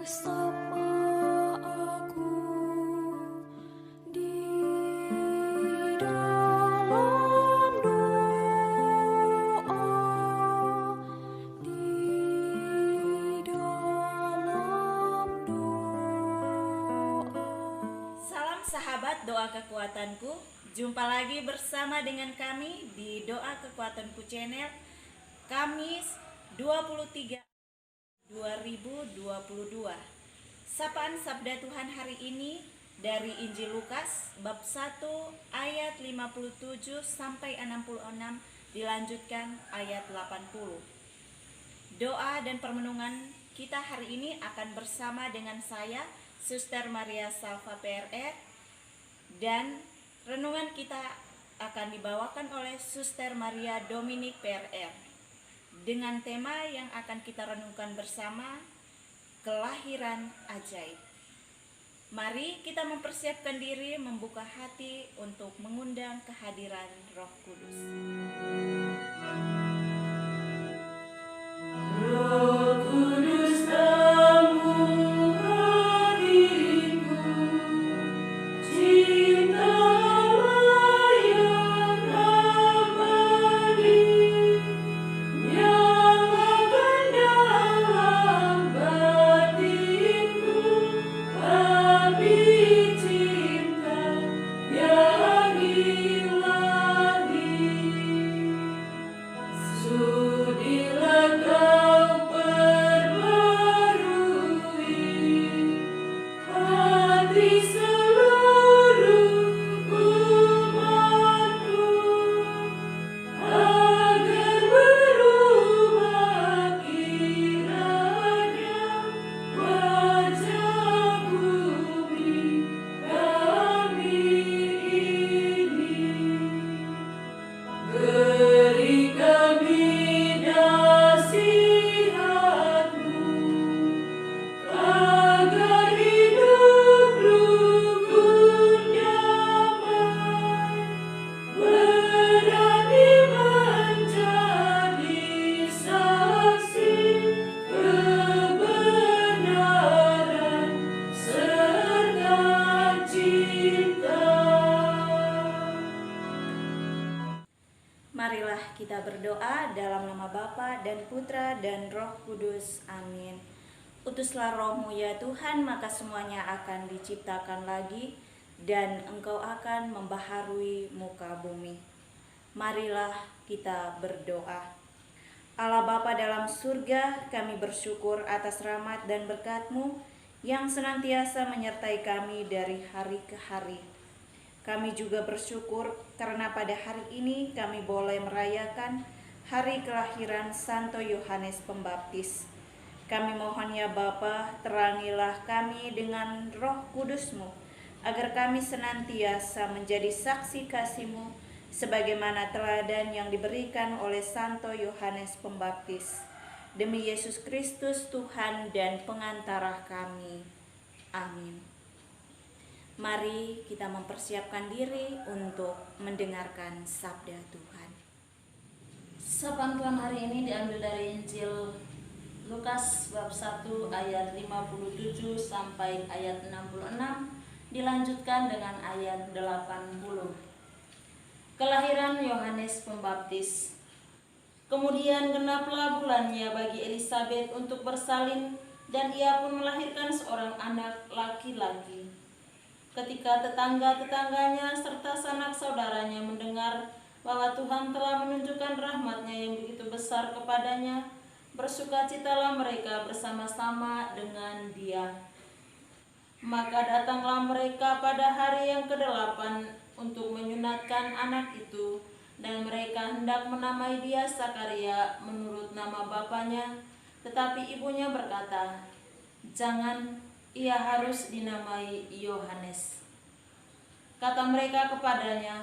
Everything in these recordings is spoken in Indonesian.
bersama aku di dalam doa, di dalam doa. Salam sahabat doa kekuatanku, jumpa lagi bersama dengan kami di Doa Kekuatanku Channel, Kamis 23 2022. Sapaan Sabda Tuhan hari ini dari Injil Lukas bab 1 ayat 57 sampai 66, dilanjutkan ayat 80. Doa dan permenungan kita hari ini akan bersama dengan saya, Suster Maria Salva PRR, dan renungan kita akan dibawakan oleh Suster Maria Dominik PRR dengan tema yang akan kita renungkan bersama, kelahiran ajaib. Mari kita mempersiapkan diri, membuka hati untuk mengundang kehadiran Roh Kudus. Roh Kudus tamu hatiku, cintalah yang abadi, nyalakan dalam batinku api cinta yang ilahi. Sudilah kau perbarui hati seluruh umatmu, agar berubah kiranya wajah bumi kami ini. Beri kami nasihat-Mu, agar hidup rukun damai, berani menjadi saksi kebenaran serta cinta. Marilah kita berdoa dalam nama Bapa dan Putra dan Roh Kudus. Amin. Utuslah Roh-Mu ya Tuhan, maka semuanya akan diciptakan lagi dan Engkau akan membaharui muka bumi. Marilah kita berdoa. Allah Bapa dalam surga, kami bersyukur atas rahmat dan berkat-Mu yang senantiasa menyertai kami dari hari ke hari. Kami juga bersyukur karena pada hari ini kami boleh merayakan hari kelahiran Santo Yohanes Pembaptis. Kami mohon ya Bapa, terangilah kami dengan Roh Kudus-Mu, agar kami senantiasa menjadi saksi kasih-Mu, sebagaimana teladan yang diberikan oleh Santo Yohanes Pembaptis. Demi Yesus Kristus Tuhan dan pengantara kami. Amin. Mari kita mempersiapkan diri untuk mendengarkan sabda Tuhan. Sapaan Tuhan hari ini diambil dari Injil Lukas bab 1 ayat 57 sampai ayat 66, dilanjutkan dengan ayat 80. Kelahiran Yohanes Pembaptis. Kemudian genaplah bulannya bagi Elisabet untuk bersalin, dan ia pun melahirkan seorang anak laki-laki. Ketika tetangga-tetangganya serta sanak saudaranya mendengar bahwa Tuhan telah menunjukkan rahmat-Nya yang begitu besar kepadanya, bersukacitalah mereka bersama-sama dengan dia. Maka datanglah mereka pada hari yang ke-8 untuk menyunatkan anak itu, dan mereka hendak menamai dia Sakaria menurut nama bapaknya, tetapi ibunya berkata, "Jangan, ia harus dinamai Yohanes." Kata mereka kepadanya,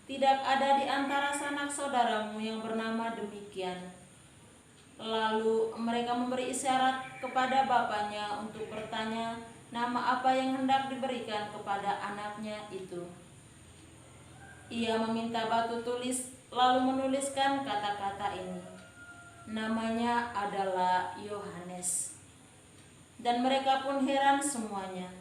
"Tidak ada di antara sanak saudaramu yang bernama demikian." Lalu mereka memberi isyarat kepada bapaknya untuk bertanya nama apa yang hendak diberikan kepada anaknya itu. Ia meminta batu tulis, lalu menuliskan kata-kata ini, "Namanya adalah Yohanes." Dan mereka pun heran semuanya.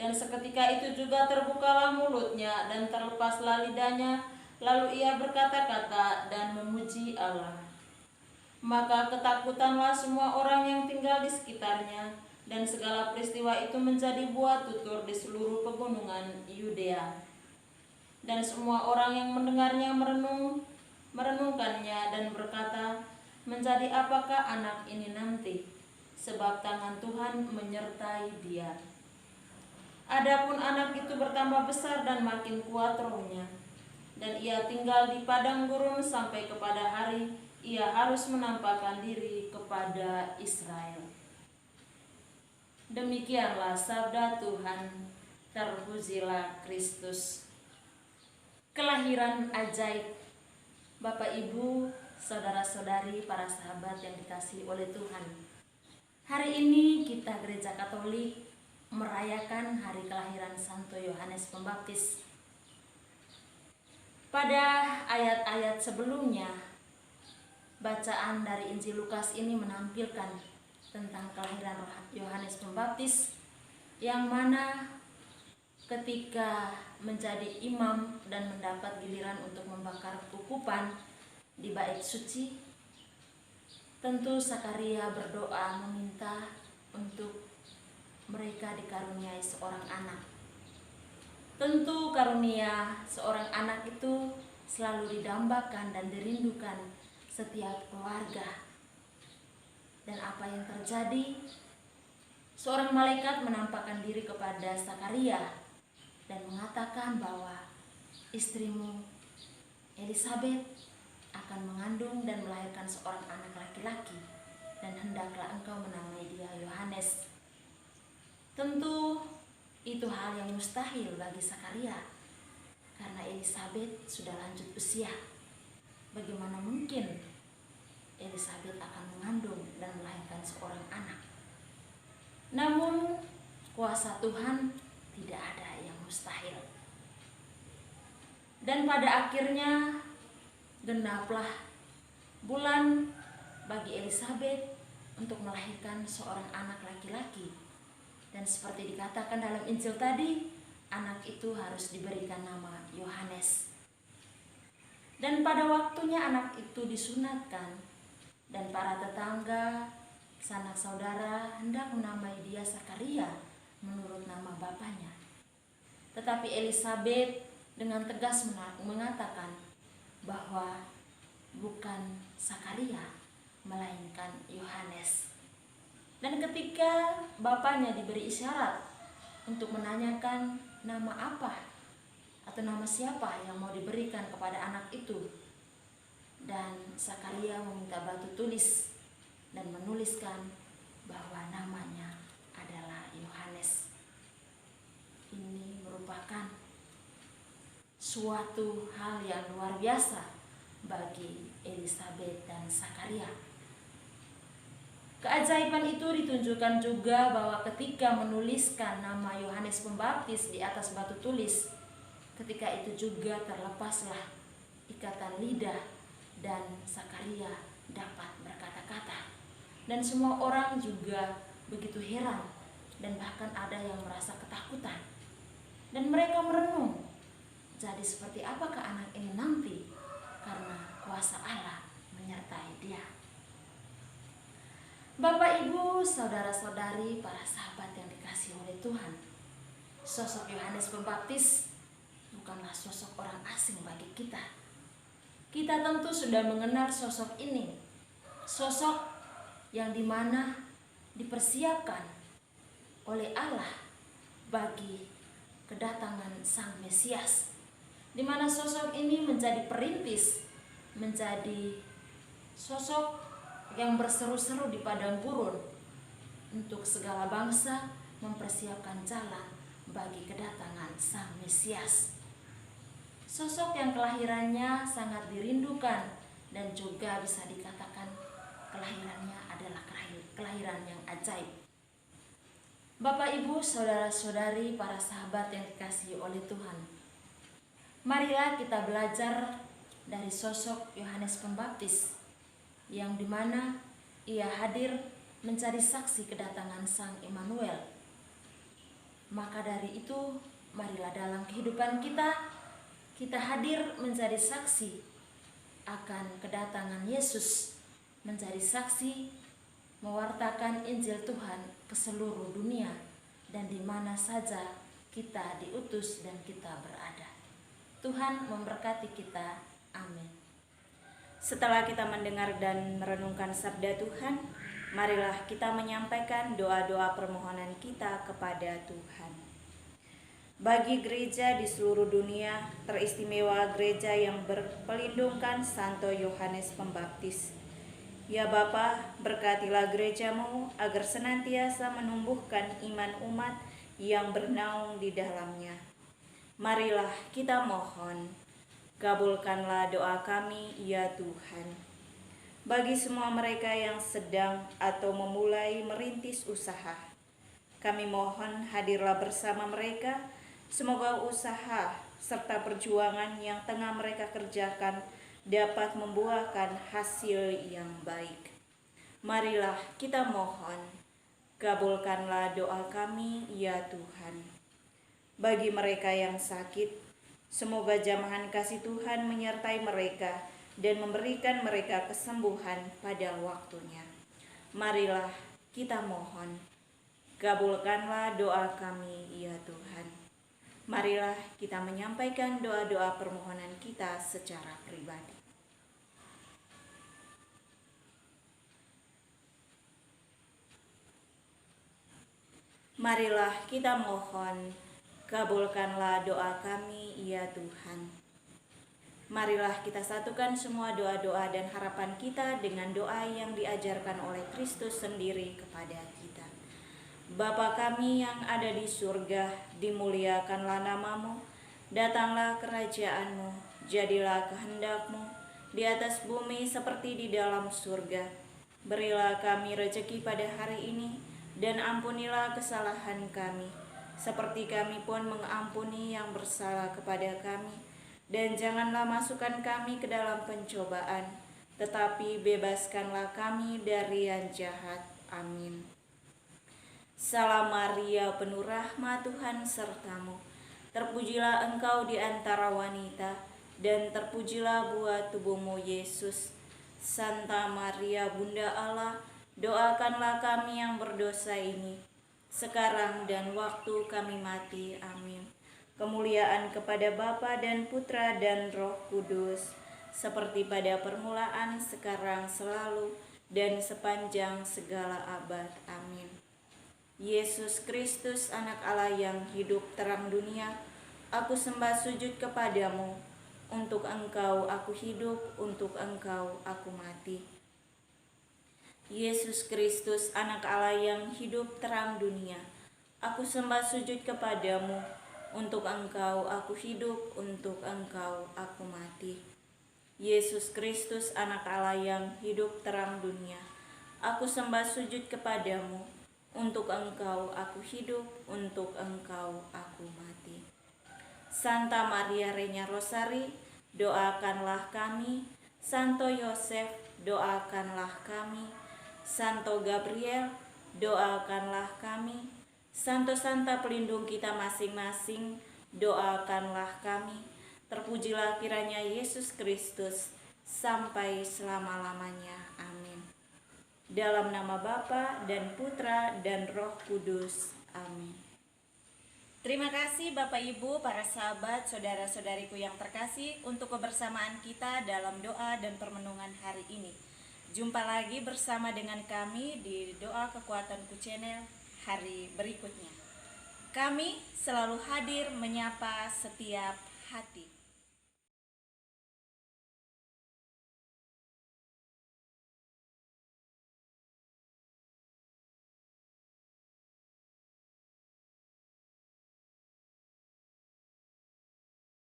Dan seketika itu juga terbukalah mulutnya dan terlepaslah lidahnya, lalu ia berkata-kata dan memuji Allah. Maka ketakutanlah semua orang yang tinggal di sekitarnya, dan segala peristiwa itu menjadi buah tutur di seluruh pegunungan Yudea. Dan semua orang yang mendengarnya merenungkannya dan berkata, menjadi apakah anak ini nanti? Sebab tangan Tuhan menyertai dia. Adapun anak itu bertambah besar dan makin kuat rohnya, dan ia tinggal di padang gurun sampai kepada hari ia harus menampakkan diri kepada Israel. Demikianlah sabda Tuhan. Terpujilah Kristus. Kelahiran ajaib. Bapak, Ibu, saudara-saudari, para sahabat yang dikasihi oleh Tuhan. Hari ini kita Gereja Katolik merayakan hari kelahiran Santo Yohanes Pembaptis. Pada ayat-ayat sebelumnya, bacaan dari Injil Lukas ini menampilkan tentang kelahiran Yohanes Pembaptis, yang mana ketika menjadi imam dan mendapat giliran untuk membakar kukupan di bait suci, tentu Zakaria berdoa meminta untuk mereka dikaruniai seorang anak. Tentu karunia seorang anak itu selalu didambakan dan dirindukan setiap keluarga. Dan apa yang terjadi? Seorang malaikat menampakkan diri kepada Zakaria dan mengatakan bahwa istrimu Elisabet akan mengandung dan melahirkan seorang anak laki-laki, dan hendaklah engkau menamai dia Yohanes. Tentu itu hal yang mustahil bagi Zakaria, karena Elisabet sudah lanjut usia. Bagaimana mungkin Elisabet akan mengandung dan melahirkan seorang anak? Namun kuasa Tuhan tidak ada yang mustahil. Dan pada akhirnya genaplah bulan bagi Elisabet untuk melahirkan seorang anak laki-laki. Dan seperti dikatakan dalam Injil tadi, anak itu harus diberikan nama Yohanes. Dan pada waktunya anak itu disunatkan, dan para tetangga, sanak saudara hendak menamai dia Zakaria menurut nama bapaknya. Tetapi Elisabet dengan tegas mengatakan bahwa bukan Zakaria, melainkan Yohanes. Dan ketika bapaknya diberi isyarat untuk menanyakan nama apa atau nama siapa yang mau diberikan kepada anak itu, dan Zakaria meminta batu tulis dan menuliskan bahwa namanya adalah Yohanes. Ini merupakan suatu hal yang luar biasa bagi Elisabet dan Zakaria. Keajaiban itu ditunjukkan juga bahwa ketika menuliskan nama Yohanes Pembaptis di atas batu tulis, ketika itu juga terlepaslah ikatan lidah dan Zakaria dapat berkata-kata. Dan semua orang juga begitu heran, dan bahkan ada yang merasa ketakutan. Dan mereka merenung, jadi seperti apakah anak ini nanti? Karena kuasa Allah menyertai dia. Bapak, Ibu, saudara-saudari, para sahabat yang dikasihi oleh Tuhan, sosok Yohanes Pembaptis bukanlah sosok orang asing bagi kita. Kita tentu sudah mengenal sosok ini, sosok yang dimana dipersiapkan oleh Allah bagi kedatangan Sang Mesias, dimana sosok ini menjadi perintis, menjadi sosok yang berseru-seru di padang gurun untuk segala bangsa mempersiapkan jalan bagi kedatangan Sang Mesias. Sosok yang kelahirannya sangat dirindukan dan juga bisa dikatakan kelahirannya adalah kelahiran yang ajaib. Bapak, Ibu, saudara-saudari, para sahabat yang dikasihi oleh Tuhan, marilah kita belajar dari sosok Yohanes Pembaptis, yang dimana ia hadir mencari saksi kedatangan Sang Immanuel. Maka dari itu, marilah dalam kehidupan kita hadir menjadi saksi akan kedatangan Yesus, menjadi saksi mewartakan Injil Tuhan ke seluruh dunia dan di mana saja kita diutus dan kita berada. Tuhan memberkati kita. Amin. Setelah kita mendengar dan merenungkan sabda Tuhan, marilah kita menyampaikan doa-doa permohonan kita kepada Tuhan. Bagi gereja di seluruh dunia, teristimewa gereja yang berpelindungkan Santo Yohanes Pembaptis. Ya Bapa, berkatilah gerejamu agar senantiasa menumbuhkan iman umat yang bernaung di dalamnya. Marilah kita mohon, kabulkanlah doa kami, ya Tuhan. Bagi semua mereka yang sedang atau memulai merintis usaha, kami mohon hadirlah bersama mereka. Semoga usaha serta perjuangan yang tengah mereka kerjakan dapat membuahkan hasil yang baik. Marilah kita mohon, kabulkanlah doa kami, ya Tuhan. Bagi mereka yang sakit, semoga jamahan kasih Tuhan menyertai mereka dan memberikan mereka kesembuhan pada waktunya. Marilah kita mohon, kabulkanlah doa kami, ya Tuhan. Marilah kita menyampaikan doa-doa permohonan kita secara pribadi. Marilah kita mohon, kabulkanlah doa kami, ya Tuhan. Marilah kita satukan semua doa-doa dan harapan kita dengan doa yang diajarkan oleh Kristus sendiri kepada kita. Bapa kami yang ada di surga, dimuliakanlah namamu, datanglah kerajaanmu, jadilah kehendakmu di atas bumi seperti di dalam surga. Berilah kami rezeki pada hari ini, dan ampunilah kesalahan kami, seperti kami pun mengampuni yang bersalah kepada kami. Dan janganlah masukkan kami ke dalam pencobaan, tetapi bebaskanlah kami dari yang jahat. Amin. Salam Maria, penuh rahmat, Tuhan sertamu. Terpujilah engkau di antara wanita, dan terpujilah buah tubuhmu, Yesus. Santa Maria, Bunda Allah, doakanlah kami yang berdosa ini, sekarang dan waktu kami mati. Amin. Kemuliaan kepada Bapa dan Putra dan Roh Kudus, seperti pada permulaan, sekarang, selalu, dan sepanjang segala abad. Amin. Yesus Kristus, anak Allah yang hidup terang dunia, aku sembah sujud kepadamu. Untuk engkau aku hidup, untuk engkau aku mati. Yesus Kristus, anak Allah yang hidup terang dunia, aku sembah sujud kepadamu. Untuk engkau aku hidup, untuk engkau aku mati. Yesus Kristus, anak Allah yang hidup terang dunia, aku sembah sujud kepadamu. Untuk engkau aku hidup, untuk engkau aku mati. Santa Maria Reina Rosari, doakanlah kami. Santo Yosef, doakanlah kami. Santo Gabriel, doakanlah kami. Santo-santa pelindung kita masing-masing, doakanlah kami. Terpujilah kiranya Yesus Kristus sampai selama-lamanya. Amin. Dalam nama Bapa dan Putra dan Roh Kudus. Amin. Terima kasih Bapak Ibu, para sahabat, saudara-saudariku yang terkasih, untuk kebersamaan kita dalam doa dan permenungan hari ini. Jumpa lagi bersama dengan kami di Doa Kekuatanku Channel hari berikutnya. Kami selalu hadir menyapa setiap hati.